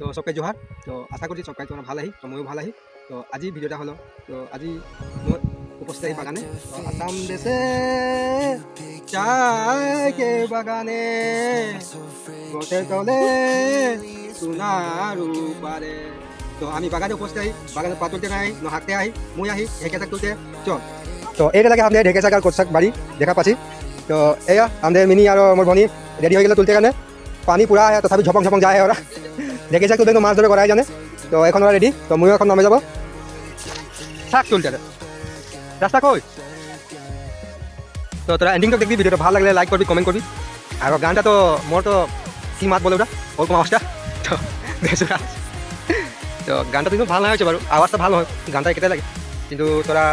তো সবকে জোহার। তো আশা করছি সবকাই তোমরা ভালো আহি, তো ময়ও ভালো আহি। তো আজি ভিডিওটা হলো, তো আজি মোর উপস্থিত আহি বাগানে, তো আসাম দেশে চায় বাগানে গছের তলে সোনার পারে। তো আমি বাগানে উপস্থিত আহি, বাগানে পা তুলতে নাই ন হাঁকতে আহি, মুই আহি ঢেকে শাক তুলতে চল। তো এইটা লাগে আমাদের ঢেকে শাক আর কোচ শাক বাড়ি দেখা পাচ্ছি। তো এয়া আমাদের মিনি আর মোর ভনী রেডি হয়ে গেল তুলতে কারণে। পানি পুরা তথাপি ঝপং ঝপং যায় ওরা ঢেকে শাক তুলতে মাছ ধরে করাই জানে। তো এখন ওরা রেডি, তো ময়ও এখন নামে যাবো শাক তুলতে। রাস্তা কই? তো তোরা এন্ডিংটা দেখবি, ভিডিওটা ভালো লাগলে লাইক করবি, কমেন্ট করবি। আর গানটা তো মোর তো কি মাত বলে ওটা ওরকম আওয়াজটা, তো বেশ তো গানটা কিন্তু ভালো হয়েছে বাৰু, আওয়াজটা ভালো হয়, গানটা কেটে লাগে। কিন্তু তোরা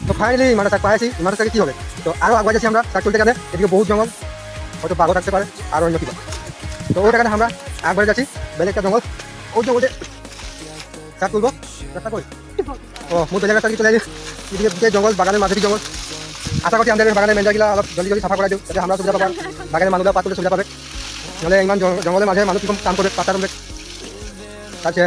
তো ফাইনালি ইমানটা শাক পাইছি, ইমানটা শাকে কী হবে? তো আরও আগুয়াই যাচ্ছি আমরা শাক তুলতে গেলে। এদিকে বহুত জঙ্গল, হয়তো বাঘও থাকতে পারে আর অন্য কিবা। তো ওইটা কারণে আমরা আগুয়াই যাচ্ছি বেলে একটা জঙ্গল, ওই জঙ্গলে শাক তুলবো। রাস্তা কই? ও মুখ বেলে রাস্তা চলে যাই, এদিকে জঙ্গল, বাগানের মাঝে জঙ্গল। আশা করছি আমাদের বাগানের মেঞ্জাগুলো অলপ জলদি জলদি সাফা করে দিও, যাতে আমরা সুবিধা পাবো, বাগানের মানুষরা পাত তুলতে সুবিধা পাবে। নহলে ইমান জঙ্গলের মাঝে মানুষ কম কাম করবে, পাতা তুলবে। আচ্ছা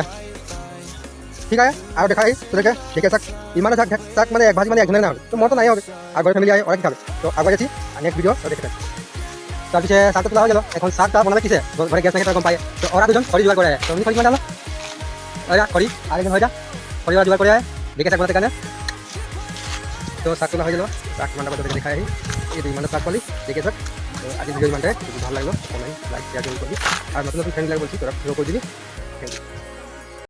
ঠিক আছে, আর দেখাই তোদেরকে ঢেকে শাক। ইমানে শাক শাক মানে এক ভাজি মানে একজনের না হবে, তো মতো নাই হবে। আর ঘরে ফ্যামিলি আয় ওরা কি খাবে। তো আগে যাচ্ছি, নেক্সট ভিডিও দেখে থাকি। তারপরে শাকটা তোলা হয়ে গেল, এখন শাকটা বানাবে কিসে? ঘরে গ্যাস নাকি কম পায়। তো ওরা দুজন খড়ি জোগাড় করে আয়, তো উনি খড়ি বানালো খড়ি, আর একজন হয়ে যা খড়ি জোগাড় করে আয় ঢেকে শাক বানাতে কানে। তো শাক তোলা হয়ে গেল, শাক মানটা কথা দেখাই আহি। এই দুই মানে শাক পালি দেখে থাক। তো আজকের ভিডিও মানটা যদি ভালো লাগলো লাইক শেয়ার করবি, আর নতুন নতুন ফ্রেন্ড লাগে বলছি তোরা ভিডিও করে দিবি। Thank you.